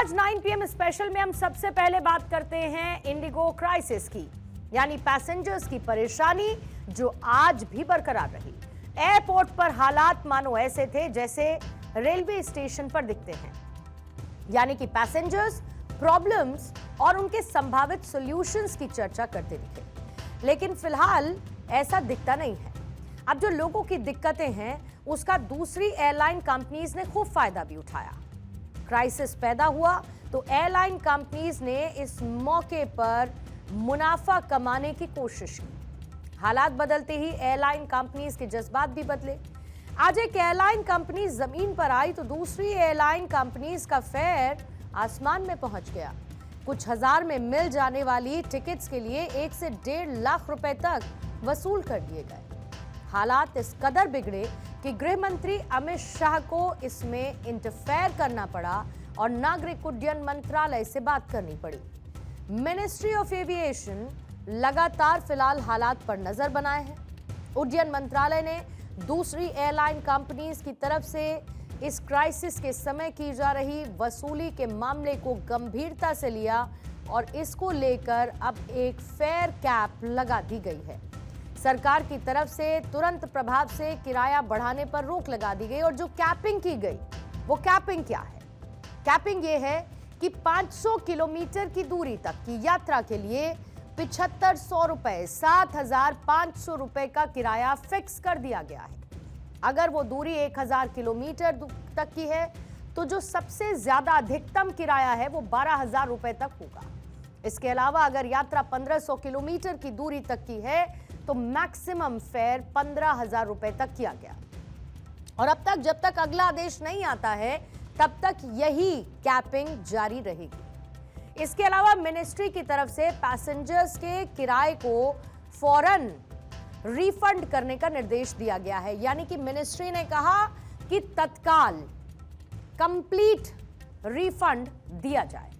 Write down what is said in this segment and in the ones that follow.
आज 9 PM special में हम सबसे पहले बात करते हैं इंडिगो क्राइसिस की, यानी पैसेंजर्स की परेशानी जो आज भी बरकरार रही। एयरपोर्ट पर हालात मानो ऐसे थे जैसे रेलवे स्टेशन पर दिखते हैं, यानी कि पैसेंजर्स प्रॉब्लम्स और उनके संभावित सॉल्यूशंस की चर्चा करते दिखे। लेकिन फिलहाल ऐसा दिखता नहीं है। अब जो लोगों की दिक्कतें हैं उसका दूसरी एयरलाइन कंपनीज ने खूब फायदा भी उठाया। क्राइसिस पैदा हुआ तो एयरलाइन कंपनीज ने इस मौके पर मुनाफा कमाने की कोशिश की। हालात बदलते ही एयरलाइन कंपनीज के जज्बात भी बदले। आज एक एयरलाइन कंपनी जमीन पर आई तो दूसरी एयरलाइन कंपनीज का फेयर आसमान में पहुंच गया। कुछ हजार में मिल जाने वाली टिकट्स के लिए 1 से 1.5 लाख रुपए तक वसूल कर लिए गए। हालात इस कदर बिगड़े कि गृह मंत्री अमित शाह को इसमें इंटरफेयर करना पड़ा और नागरिक उड्डयन मंत्रालय से बात करनी पड़ी। मिनिस्ट्री ऑफ एविएशन लगातार फिलहाल हालात पर नजर बनाए है। उड्डयन मंत्रालय ने दूसरी एयरलाइन कंपनीज की तरफ से इस क्राइसिस के समय की जा रही वसूली के मामले को गंभीरता से लिया और इसको लेकर अब एक फेयर कैप लगा दी गई है। सरकार की तरफ से तुरंत प्रभाव से किराया बढ़ाने पर रोक लगा दी गई और जो कैपिंग की गई वो कैपिंग क्या है? कैपिंग ये है कि 500 किलोमीटर की दूरी तक की यात्रा के लिए 7500 रुपए 7500 रुपए का किराया फिक्स कर दिया गया है। अगर वो दूरी 1000 किलोमीटर तक की है तो जो सबसे ज्यादा अधिकतम किराया है वो 12000 रुपए तक होगा। इसके अलावा अगर यात्रा 1500 किलोमीटर की दूरी तक की है तो मैक्सिमम फेयर 15000 रुपए तक किया गया। और अब तक जब तक अगला आदेश नहीं आता है तब तक यही कैपिंग जारी रहेगी। इसके अलावा मिनिस्ट्री की तरफ से पैसेंजर्स के किराए को फौरन रिफंड करने का निर्देश दिया गया है, यानी कि मिनिस्ट्री ने कहा कि तत्काल कंप्लीट रिफंड दिया जाए।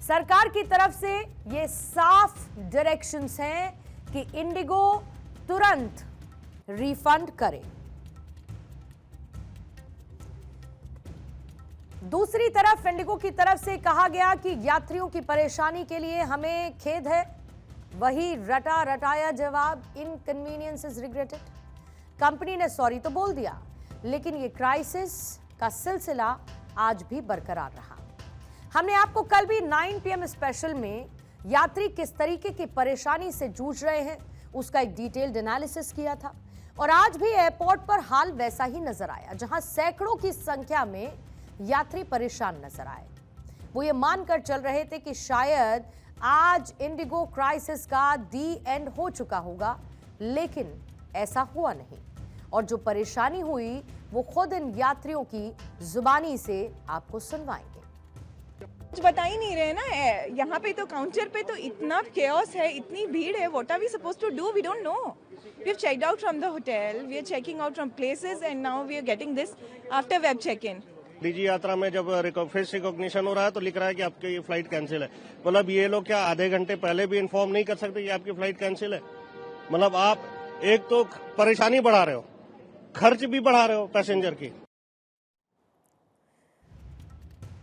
सरकार की तरफ से ये साफ डायरेक्शंस हैं कि इंडिगो तुरंत रिफंड करे। दूसरी तरफ इंडिगो की तरफ से कहा गया कि यात्रियों की परेशानी के लिए हमें खेद है। वही रटा रटाया जवाब, इनकन्वीनियंस इज रिग्रेटेड। कंपनी ने सॉरी तो बोल दिया, लेकिन ये क्राइसिस का सिलसिला आज भी बरकरार रहा। हमने आपको कल भी 9 PM स्पेशल में यात्री किस तरीके की परेशानी से जूझ रहे हैं उसका एक डिटेल्ड एनालिसिस किया था। और आज भी एयरपोर्ट पर हाल वैसा ही नजर आया, जहां सैकड़ों की संख्या में यात्री परेशान नजर आए। वो ये मानकर चल रहे थे कि शायद आज इंडिगो क्राइसिस का दी एंड हो चुका होगा, लेकिन ऐसा हुआ नहीं। और जो परेशानी हुई वो खुद इन यात्रियों की जुबानी से आपको सुनवाएंगे। कुछ बता ही नहीं रहे ना। यहाँ पे तो काउंटर पे तो इतना केओस है, इतनी भीड़ है। What are we suppose to do? We don't know. We have checked out from the hotel, we are checking out from places and now we are getting this after web check in. DigiYatra में जब face recognition हो रहा है तो लिख रहा है कि आपकी ये फ्लाइट कैंसिल है। मतलब ये लोग क्या आधे घंटे पहले भी इन्फॉर्म नहीं कर सकते कि आपकी फ्लाइट कैंसिल है? मतलब आप एक तो परेशानी बढ़ा रहे हो, खर्च भी बढ़ा रहे हो पैसेंजर की।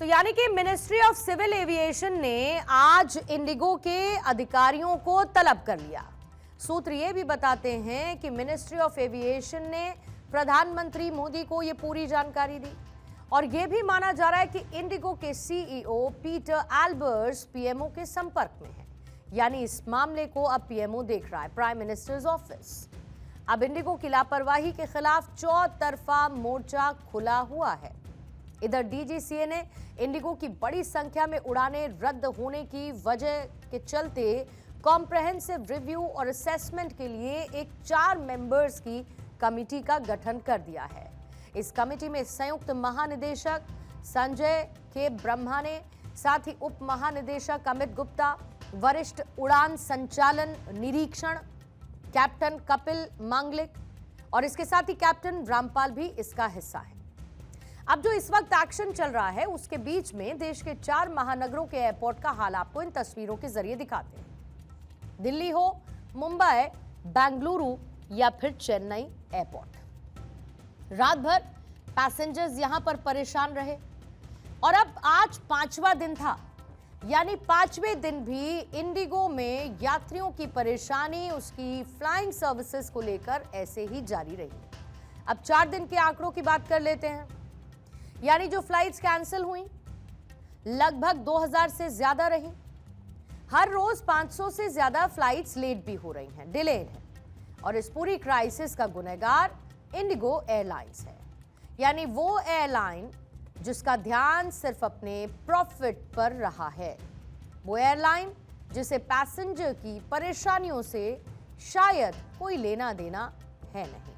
तो यानी कि मिनिस्ट्री ऑफ सिविल एविएशन ने आज इंडिगो के अधिकारियों को तलब कर लिया। सूत्र ये भी बताते हैं कि मिनिस्ट्री ऑफ एविएशन ने प्रधानमंत्री मोदी को ये पूरी जानकारी दी और यह भी माना जा रहा है कि इंडिगो के सीईओ पीटर एल्बर्ट्स पीएमओ के संपर्क में है, यानी इस मामले को अब पीएमओ देख रहा है, प्राइम मिनिस्टर्स ऑफिस। अब इंडिगो की लापरवाही के खिलाफ चौतरफा मोर्चा खुला हुआ है। इधर डीजीसीए ने इंडिगो की बड़ी संख्या में उड़ानें रद्द होने की वजह के चलते कॉम्प्रहेंसिव रिव्यू और असेसमेंट के लिए एक 4 मेंबर्स की कमेटी का गठन कर दिया है। इस कमेटी में संयुक्त महानिदेशक संजय के ब्रह्मा ने, साथ ही उप महानिदेशक अमित गुप्ता, वरिष्ठ उड़ान संचालन निरीक्षण कैप्टन कपिल मांगलिक और इसके साथ ही कैप्टन रामपाल भी इसका हिस्सा है। अब जो इस वक्त एक्शन चल रहा है उसके बीच में देश के 4 महानगरों के एयरपोर्ट का हाल आपको इन तस्वीरों के जरिए दिखाते हैं। दिल्ली हो, मुंबई, बेंगलुरु या फिर चेन्नई एयरपोर्ट। रात भर पैसेंजर्स यहां पर परेशान रहे। और अब आज 5वां दिन था, यानी 5वें दिन भी इंडिगो में यात्रियों की परेशानी उसकी फ्लाइंग सर्विसेज को लेकर ऐसे ही जारी रही। अब 4 दिन के आंकड़ों की बात कर लेते हैं। यानी जो फ्लाइट्स कैंसिल हुई लगभग 2000 से ज्यादा रही। हर रोज 500 से ज्यादा फ्लाइट्स लेट भी हो रही हैं, डिलेड है। और इस पूरी क्राइसिस का गुनहगार इंडिगो एयरलाइंस है, यानी वो एयरलाइन जिसका ध्यान सिर्फ अपने प्रॉफिट पर रहा है, वो एयरलाइन जिसे पैसेंजर की परेशानियों से शायद कोई लेना देना है नहीं।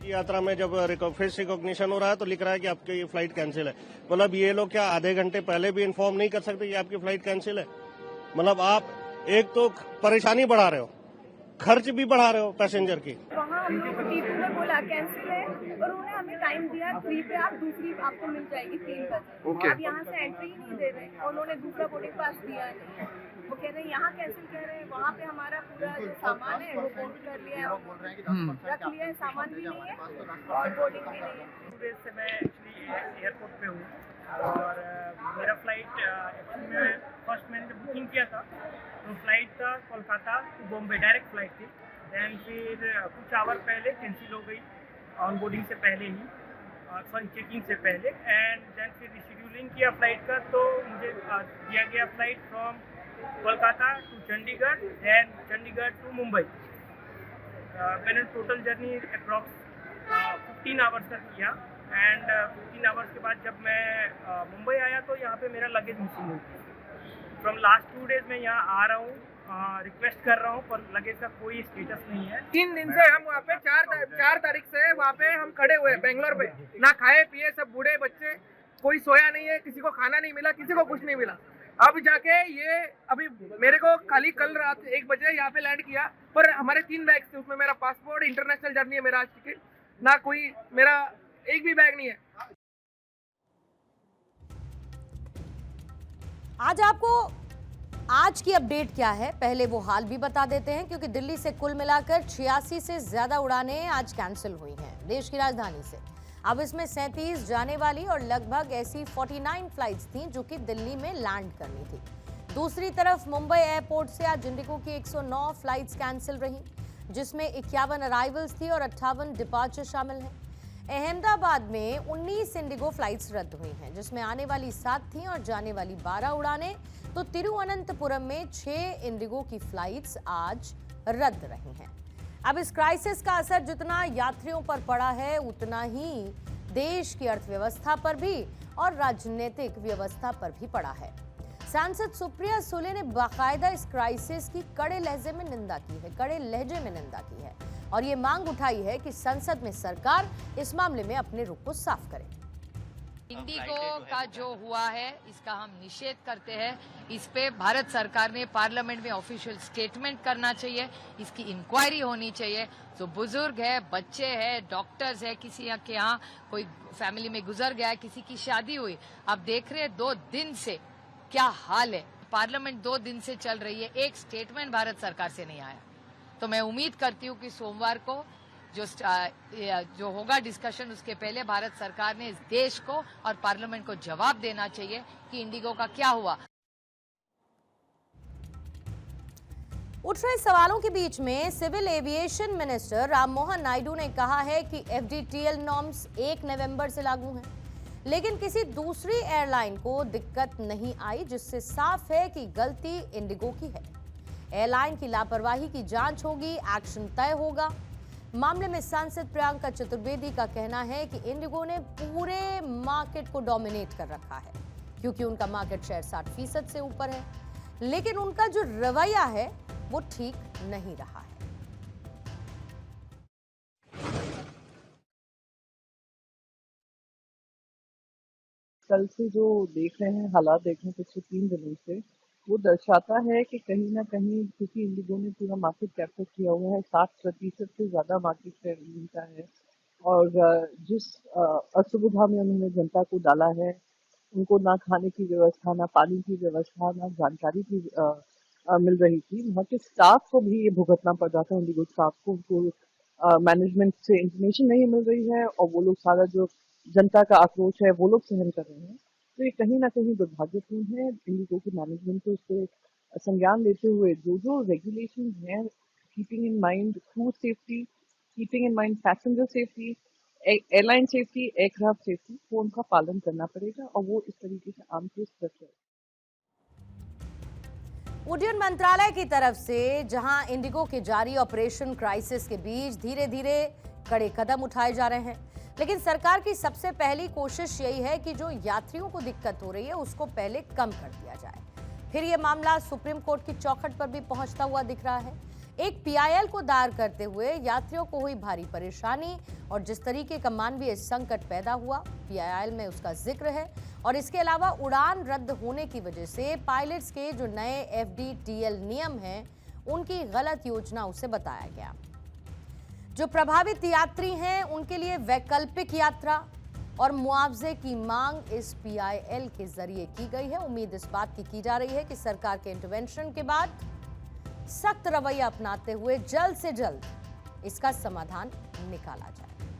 यात्रा में जब फेस रिकॉग्निशन हो रहा है तो लिख रहा है कि आपकी ये फ्लाइट कैंसिल है। मतलब ये लोग क्या आधे घंटे पहले भी इन्फॉर्म नहीं कर सकते कि आपकी फ्लाइट कैंसिल है? मतलब आप एक तो परेशानी बढ़ा रहे हो, खर्च भी बढ़ा रहे हो पैसेंजर की। वहाँ हम लोग को टीपू में बोला कैंसिल है और उन्होंने हमें टाइम दिया 3 पे, आप दूसरी आपको मिल जाएगी 3 बजे। Okay. आप यहाँ से एंट्री ही नहीं दे रहे और उन्होंने दूसरा बोर्डिंग पास दिया नहीं। वो कह रहे हैं यहाँ कैंसिल कह रहे हैं, वहाँ पे हमारा पूरा जो सामान है वो बोर्ड कर लिया है, रख लिया है, सामान भी नहीं है और बोर्डिंग भी नहीं है। 2 डेज से मैं एक्चुअली एयरपोर्ट पे हूँ और मेरा फ्लाइट एक्चुअली में फर्स्ट मैंने जब बुकिंग किया था तो फ्लाइट था Kolkata to Bombay, direct flight थी। दैन फिर कुछ आवर पहले कैंसिल हो गई ऑन बोर्डिंग से पहले ही, सॉरी चेकिंग से पहले। एंड देन फिर रिशेड्यूलिंग किया फ्लाइट का तो मुझे दिया गया flight from Kolkata to Chandigarh, then Chandigarh to Mumbai. मैंने टोटल जर्नी अप्रॉक्स 15 आवर्स तक किया। एंड 15 आवर्स के बाद जब मैं मुंबई आया तो यहाँ पे मेरा लगेज मिसिंग हुई थी। फ्रॉम लास्ट 2 डेज में यहाँ आ रहा हूँ, रिक्वेस्ट कर रहा हूँ, पर लगेज का कोई स्टेटस नहीं है। 3 दिन से हम वहाँ पे 4 तारीख से वहाँ पे हम खड़े हुए हैं बेंगलोर पे, ना खाए पिए, सब बूढ़े बच्चे, कोई सोया नहीं है, किसी को खाना नहीं मिला, किसी को कुछ नहीं मिला। अब जाके ये अभी मेरे को खाली कल रात 1 बजे यहाँ पे लैंड किया, पर हमारे 3 बैग थे, उसमें मेरा पासपोर्ट, इंटरनेशनल जर्नी है मेरा आज टिकट, ना कोई मेरा एक भी बैग नहीं है। आज आपको आज की अपडेट क्या है, पहले वो हाल भी बता देते हैं, क्योंकि दिल्ली से कुल मिलाकर 86 से ज्यादा उड़ानें आज कैंसिल हुई हैं देश की राजधानी से। अब इसमें 37 जाने वाली और लगभग ऐसी 49 फ्लाइट्स थीं जो कि दिल्ली में लैंड करनी थी। दूसरी तरफ मुंबई एयरपोर्ट से आज इंडिगो की 109 फ्लाइट्स कैंसिल रहीं, जिसमें 51 अराइवल्स थी और 58 डिपार्चर शामिल हैं। अहमदाबाद में 19 इंडिगो फ्लाइट्स रद्द हुई हैं, जिसमें आने वाली 7 थीं और जाने वाली 12 उड़ानें। तो तिरुवनंतपुरम में 6 इंडिगो की फ्लाइट्स आज रद्द रही हैं। अब इस क्राइसिस का असर जितना यात्रियों पर पड़ा है उतना ही देश की अर्थव्यवस्था पर भी और राजनीतिक व्यवस्था पर भी पड़ा है। सांसद सुप्रिया सुले ने बाकायदा इस क्राइसिस की कड़े लहजे में निंदा की है और ये मांग उठाई है कि संसद में सरकार इस मामले में अपने रुख को साफ करे। इंडिगो का जो हुआ है इसका हम निषेध करते हैं। इस पे भारत सरकार ने पार्लियामेंट में ऑफिशियल स्टेटमेंट करना चाहिए, इसकी इंक्वायरी होनी चाहिए। जो बुजुर्ग है, बच्चे हैं, डॉक्टर्स है, किसी के यहाँ कोई फैमिली में गुजर गया है, किसी की शादी हुई, आप देख रहे हैं 2 दिन से क्या हाल है। पार्लियामेंट 2 दिन से चल रही है, एक स्टेटमेंट भारत सरकार से नहीं आया। तो मैं उम्मीद करती हूँ कि सोमवार को जो होगा डिस्कशन, उसके पहले भारत सरकार ने इस देश को और पार्लियामेंट को जवाब देना चाहिए कि इंडिगो का क्या हुआ। उठ रहे सवालों के बीच में civil aviation minister Rammohan Naidu ने कहा है कि एफडीटीएल नॉर्म्स 1 नवंबर से लागू हैं, लेकिन किसी दूसरी एयरलाइन को दिक्कत नहीं आई, जिससे साफ है कि गलती इंडिगो की है। एयरलाइन की लापरवाही की जांच होगी, एक्शन तय होगा। मामले में सांसद प्रियंका चतुर्वेदी का कहना है कि इंडिगो ने पूरे मार्केट को डोमिनेट कर रखा है, क्योंकि उनका मार्केट शेयर 60% से ऊपर है, लेकिन उनका जो रवैया है वो ठीक नहीं रहा है। कल से जो देख रहे हैं, हालात देख रहे हैं पिछले 3 दिनों से, वो दर्शाता है कि कहीं ना कहीं क्योंकि इंडिगो ने पूरा मार्केट कैप्चर किया हुआ है, 60% से ज्यादा मार्केट शेयर मिलता है, और जिस असुविधा में उन्होंने जनता को डाला है, उनको ना खाने की व्यवस्था, ना पानी की व्यवस्था, ना जानकारी की मिल रही थी। वहाँ के स्टाफ को भी ये भुगतना पड़ रहा था, इंडिगो स्टाफ को, उनको मैनेजमेंट से इंफॉर्मेशन नहीं मिल रही है और वो लोग सारा जो जनता का आक्रोश है वो लोग सहन कर रहे हैं। तो ये कहीं ना कहीं दुर्भाग्यपूर्ण है। इंडिगो की मैनेजमेंट को इससे संज्ञान लेते हुए जो रेगुलेशन हैं, keeping in mind crew safety, keeping in mind passenger safety, airline safety, aircraft safety, वो उनका पालन करना पड़ेगा और वो इस तरीके से आमतौर पर रहे। उड्डयन मंत्रालय की तरफ से जहां इंडिगो के जारी ऑपरेशन क्राइसिस के बीच धीरे धीरे कड़े कदम उठाए जा रहे हैं, लेकिन सरकार की सबसे पहली कोशिश यही है कि जो यात्रियों को दिक्कत हो रही है उसको पहले कम कर दिया जाए। फिर यह मामला सुप्रीम कोर्ट की चौखट पर भी पहुंचता हुआ दिख रहा है। एक पीआईएल को दायर करते हुए यात्रियों को हुई भारी परेशानी और जिस तरीके का मानवीय संकट पैदा हुआ, पीआईएल में उसका जिक्र है। और इसके अलावा उड़ान रद्द होने की वजह से पायलट्स के जो नए एफडीटीएल नियम हैं, उनकी गलत योजना उसे बताया गया। जो प्रभावित यात्री हैं उनके लिए वैकल्पिक यात्रा और मुआवजे की मांग इस पीआईएल के जरिए की गई है। उम्मीद इस बात की जा रही है कि सरकार के इंटरवेंशन के बाद सख्त रवैया अपनाते हुए जल्द से जल्द इसका समाधान निकाला जाए।